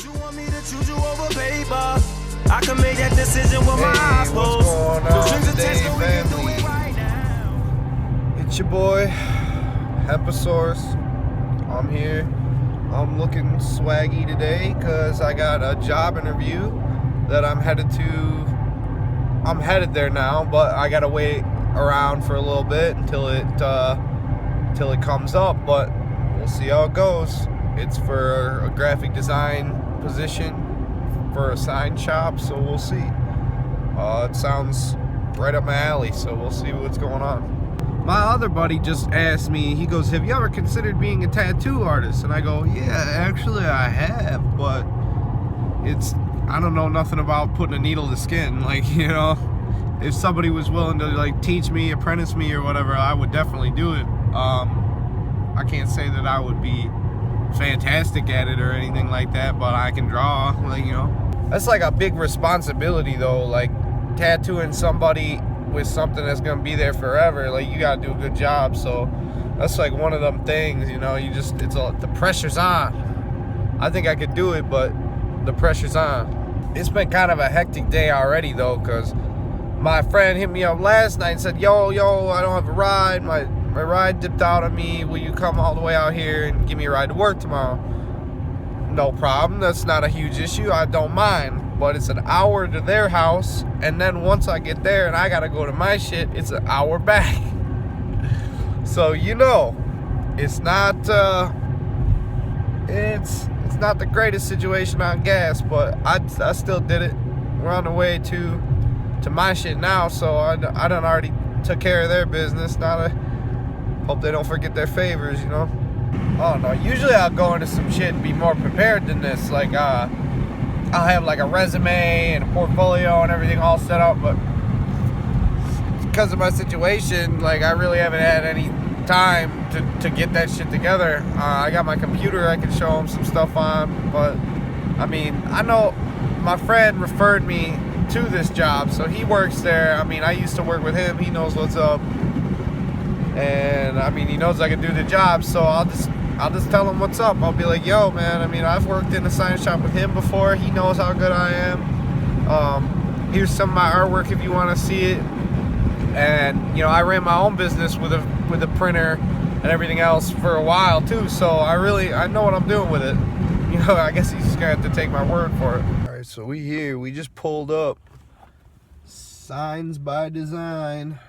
You want me to choose you over paper? I can make that decision with my eyes closed. What's going on today, family? It's your boy, Hempasaurus. I'm here. I'm looking swaggy today because I got a job interview that I'm headed to. I'm headed there now, but I gotta wait around for a little bit until it comes up. But we'll see how it goes. It's for a graphic design position for a sign shop, so we'll see. It sounds right up my alley, so we'll see what's going on. My other buddy just asked me, he goes, have you ever considered being a tattoo artist? And I go, yeah, actually I have, but I don't know nothing about putting a needle to skin. Like, you know, if somebody was willing to like teach me, apprentice me or whatever, I would definitely do it. I can't say that I would be fantastic at it or anything like that, but I can draw, like, you know. That's like a big responsibility though, like tattooing somebody with something that's gonna be there forever. Like, you gotta do a good job. So that's like one of them things, you know, the pressure's on. I think I could do it, but the pressure's on. It's been kind of a hectic day already though, because my friend hit me up last night and said, yo, I don't have a ride. My ride dipped out on me. Will you come all the way out here and give me a ride to work tomorrow? No problem. That's not a huge issue. I don't mind. But it's an hour to their house, and then once I get there and I gotta go to my shit, it's an hour back. So, you know, it's not it's not the greatest situation on gas, but I still did it. We're on the way to my shit now, so I done already took care of their business. Hope they don't forget their favors, you know. Oh no, usually I'll go into some shit and be more prepared than this. Like, I'll have like a resume and a portfolio and everything all set up, but because of my situation, like, I really haven't had any time to get that shit together. I got my computer I can show them some stuff on, but I mean, I know my friend referred me to this job, so he works there. I mean, I used to work with him. He knows what's up, and I mean, he knows I can do the job, so I'll just tell him what's up. I'll be like, yo, man, I mean, I've worked in a sign shop with him before. He knows how good I am. Here's some of my artwork if you want to see it. And, you know, I ran my own business with a printer and everything else for a while, too. So I know what I'm doing with it. You know, I guess he's just going to have to take my word for it. All right, so we just pulled up. Signs by Design.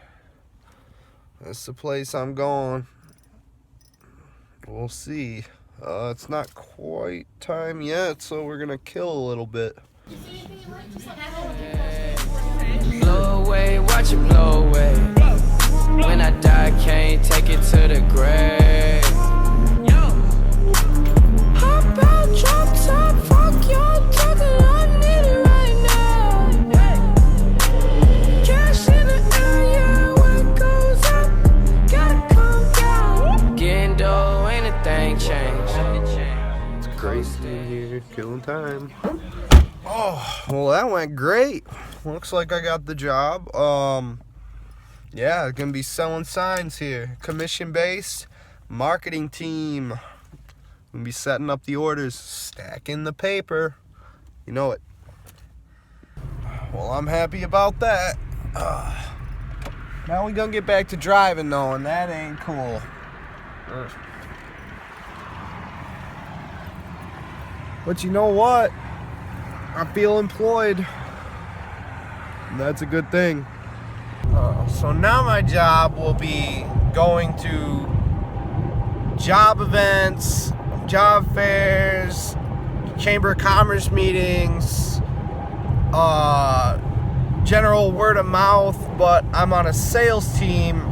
That's the place I'm going. We'll see. It's not quite time yet, so we're gonna kill a little bit. Blow away, watch it blow away. When I die, can't take it to the grave. Hop out, drop top, fuck your talking, I need it right now. Cash in the area, what goes up, gotta come down. Getting dough, anything change. It's crazy in here, killing time. Oh, well, that went great. Looks like I got the job. Yeah, gonna be selling signs here. Commission-based marketing team. Gonna be setting up the orders, stacking the paper. You know it. Well, I'm happy about that. Now we gonna get back to driving though, and that ain't cool. But you know what? I feel employed. And that's a good thing. So now my job will be going to job events, job fairs, Chamber of Commerce meetings, general word of mouth, but I'm on a sales team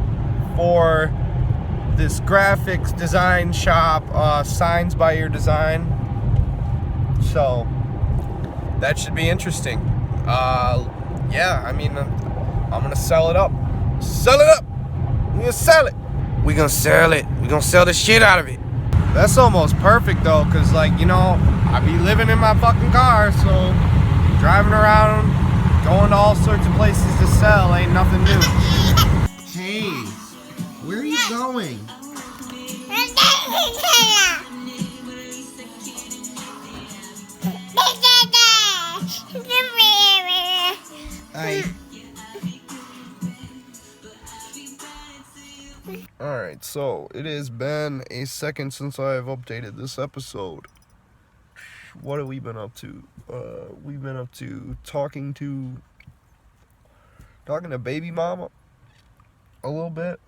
for this graphics design shop, Signs by Your Design. So that should be interesting. Yeah, I mean, I'm gonna sell it up. Sell it up! We're gonna sell it. We're gonna sell it. We're gonna sell the shit out of it. That's almost perfect though, cause like, you know, I be living in my fucking car, so driving around, going to all sorts of places to sell ain't nothing new. Hey, where are you going? Alright, so it has been a second since I have updated this episode. What have we been up to? We've been up to talking to baby mama a little bit.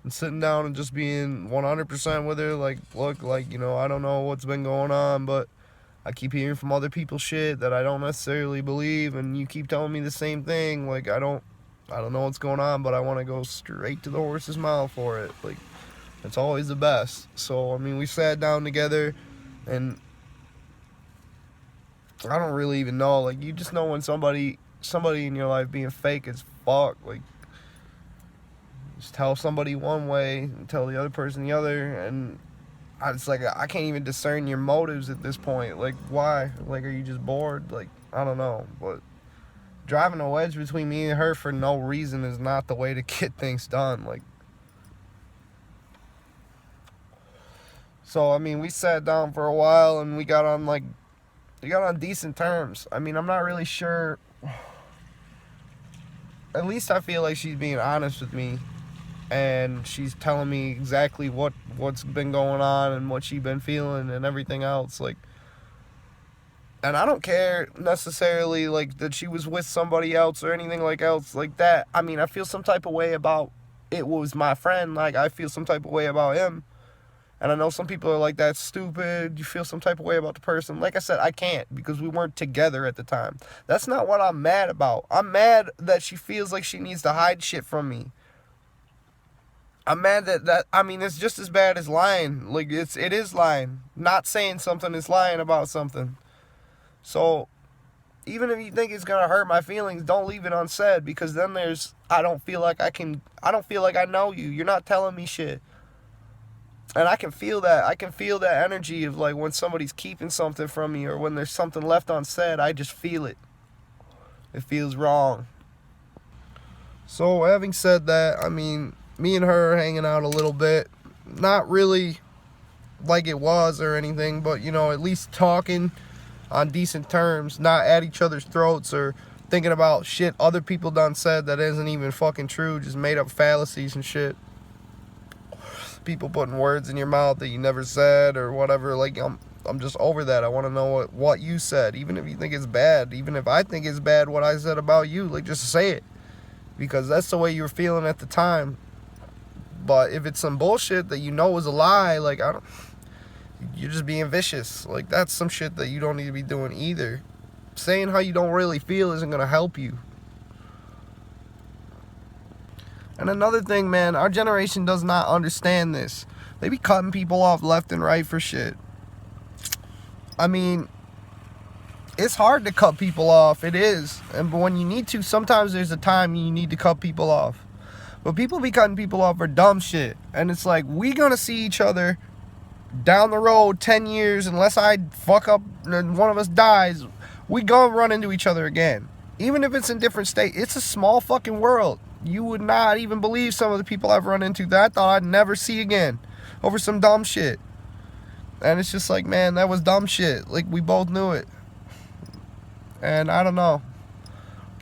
And sitting down and just being 100% with her. Like, look, like, you know, I don't know what's been going on, but I keep hearing from other people shit that I don't necessarily believe, and you keep telling me the same thing. Like, I don't know what's going on, but I want to go straight to the horse's mouth for it. Like, it's always the best. So, I mean, we sat down together, and I don't really even know. Like, you just know when somebody in your life being fake as fuck. Like, just tell somebody one way and tell the other person the other, and it's like I can't even discern your motives at this point. Like, why? Like, are you just bored? Like, I don't know. But driving a wedge between me and her for no reason is not the way to get things done. Like, so I mean, we sat down for a while and we got on decent terms. I mean, I'm not really sure. At least I feel like she's being honest with me. And she's telling me exactly what's been going on and what she's been feeling and everything else. Like, and I don't care necessarily, like, that she was with somebody else or anything like that. I mean, I feel some type of way about it was my friend. Like, I feel some type of way about him. And I know some people are like, that's stupid. You feel some type of way about the person. Like I said, I can't, because we weren't together at the time. That's not what I'm mad about. I'm mad that she feels like she needs to hide shit from me. I'm mad that I mean, it's just as bad as lying. Like, it is lying. Not saying something is lying about something. So, even if you think it's gonna hurt my feelings, don't leave it unsaid, because then I don't feel like I know you. You're not telling me shit. And I can feel that. I can feel that energy of, like, when somebody's keeping something from me or when there's something left unsaid. I just feel it. It feels wrong. So, having said that, I mean, me and her are hanging out a little bit. Not really like it was or anything, but, you know, at least talking on decent terms, not at each other's throats or thinking about shit other people done said that isn't even fucking true, just made up fallacies and shit. People putting words in your mouth that you never said or whatever. Like, I'm just over that. I want to know what you said, even if you think it's bad, even if I think it's bad what I said about you. Like, just say it, because that's the way you were feeling at the time. But if it's some bullshit that you know is a lie, like, you're just being vicious. Like, that's some shit that you don't need to be doing either. Saying how you don't really feel isn't going to help you. And another thing, man, our generation does not understand this. They be cutting people off left and right for shit. I mean, it's hard to cut people off. It is. But when you need to, sometimes there's a time you need to cut people off. But people be cutting people off for dumb shit. And it's like, we gonna see each other down the road 10 years, unless I fuck up and one of us dies, we gonna run into each other again. Even if it's in different states. It's a small fucking world. You would not even believe some of the people I've run into that I thought I'd never see again over some dumb shit. And it's just like, man, that was dumb shit. Like, we both knew it. And I don't know.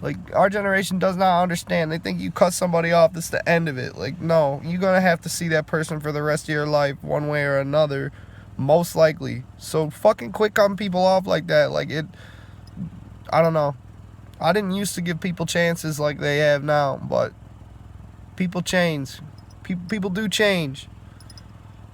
Like, our generation does not understand. They think you cut somebody off, that's the end of it. Like, no, you're going to have to see that person for the rest of your life, one way or another, most likely. So fucking quit cutting people off like that. Like, I don't know. I didn't used to give people chances like they have now, but people change. People do change.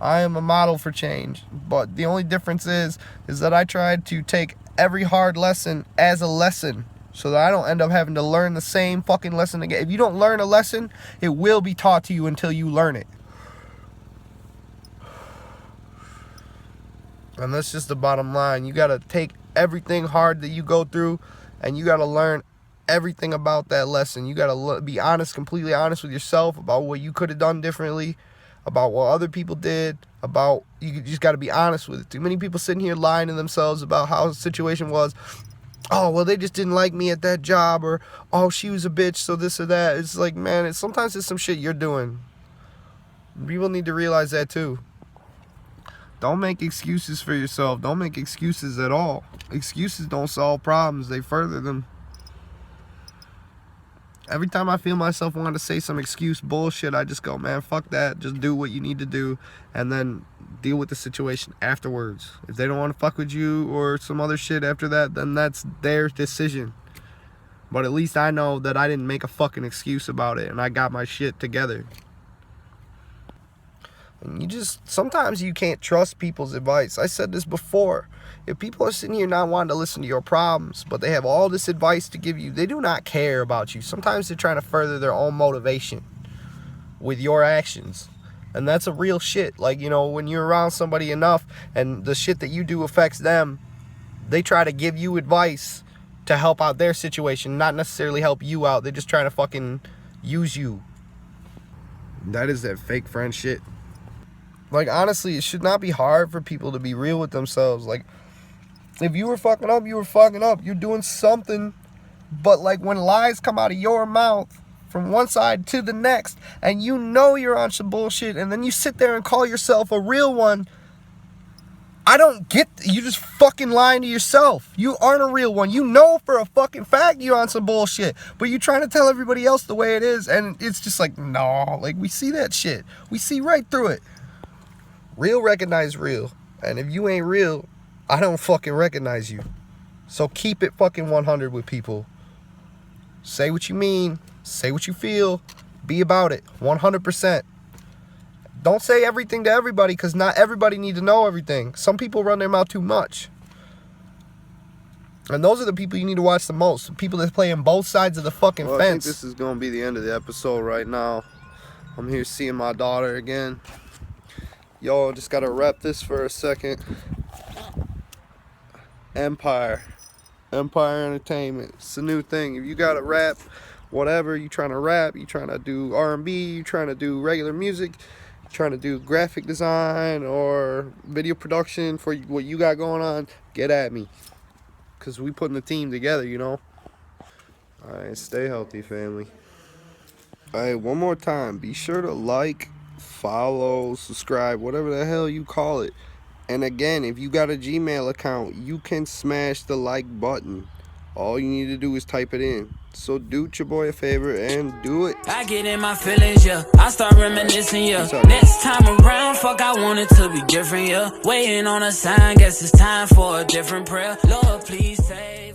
I am a model for change. But the only difference is that I tried to take every hard lesson as a lesson, so that I don't end up having to learn the same fucking lesson again. If you don't learn a lesson, it will be taught to you until you learn it. And that's just the bottom line. You gotta take everything hard that you go through, and you gotta learn everything about that lesson. You gotta be honest, completely honest with yourself about what you could have done differently, about what other people did, you just gotta be honest with it. Too many people sitting here lying to themselves about how the situation was. Oh, well, they just didn't like me at that job, or, oh, she was a bitch, so this or that. It's like, man, sometimes it's some shit you're doing. People need to realize that too. Don't make excuses for yourself. Don't make excuses at all. Excuses don't solve problems. They further them. Every time I feel myself wanting to say some excuse bullshit, I just go, man, fuck that. Just do what you need to do and then deal with the situation afterwards. If they don't want to fuck with you or some other shit after that, then that's their decision. But at least I know that I didn't make a fucking excuse about it and I got my shit together. And sometimes you can't trust people's advice. I said this before. If people are sitting here not wanting to listen to your problems, but they have all this advice to give you, they do not care about you. Sometimes they're trying to further their own motivation with your actions. And that's a real shit. Like, you know, when you're around somebody enough and the shit that you do affects them, they try to give you advice to help out their situation, not necessarily help you out. They're just trying to fucking use you. That is that fake friend shit. Like, honestly, it should not be hard for people to be real with themselves. Like, if you were fucking up, you were fucking up. You're doing something. But, like, when lies come out of your mouth from one side to the next, and you know you're on some bullshit, and then you sit there and call yourself a real one, I don't get you just fucking lying to yourself. You aren't a real one. You know for a fucking fact you're on some bullshit, but you're trying to tell everybody else the way it is, and it's just like, no, like, we see that shit. We see right through it. Real recognize real. And if you ain't real, I don't fucking recognize you. So keep it fucking 100 with people. Say what you mean. Say what you feel. Be about it. 100%. Don't say everything to everybody, because not everybody need to know everything. Some people run their mouth too much. And those are the people you need to watch the most. The people that play on both sides of the fucking fence. I think this is going to be the end of the episode right now. I'm here seeing my daughter again. Yo, just got to rep this for a second. Empire Entertainment. It's a new thing. If you got to rap, whatever, you trying to rap, you trying to do R&B, you trying to do regular music, you trying to do graphic design or video production for what you got going on, get at me. Because we putting the team together, you know. Alright, stay healthy, family. Alright, one more time. Be sure to like, follow, subscribe, whatever the hell you call it. And again, if you got a Gmail account, you can smash the like button. All you need to do is type it in. So do your boy a favor and do it. I get in my feelings, yeah. I start reminiscing, yeah. Next time around, fuck, I want it to be different, yeah. Waiting on a sign, guess it's time for a different prayer. Lord, please say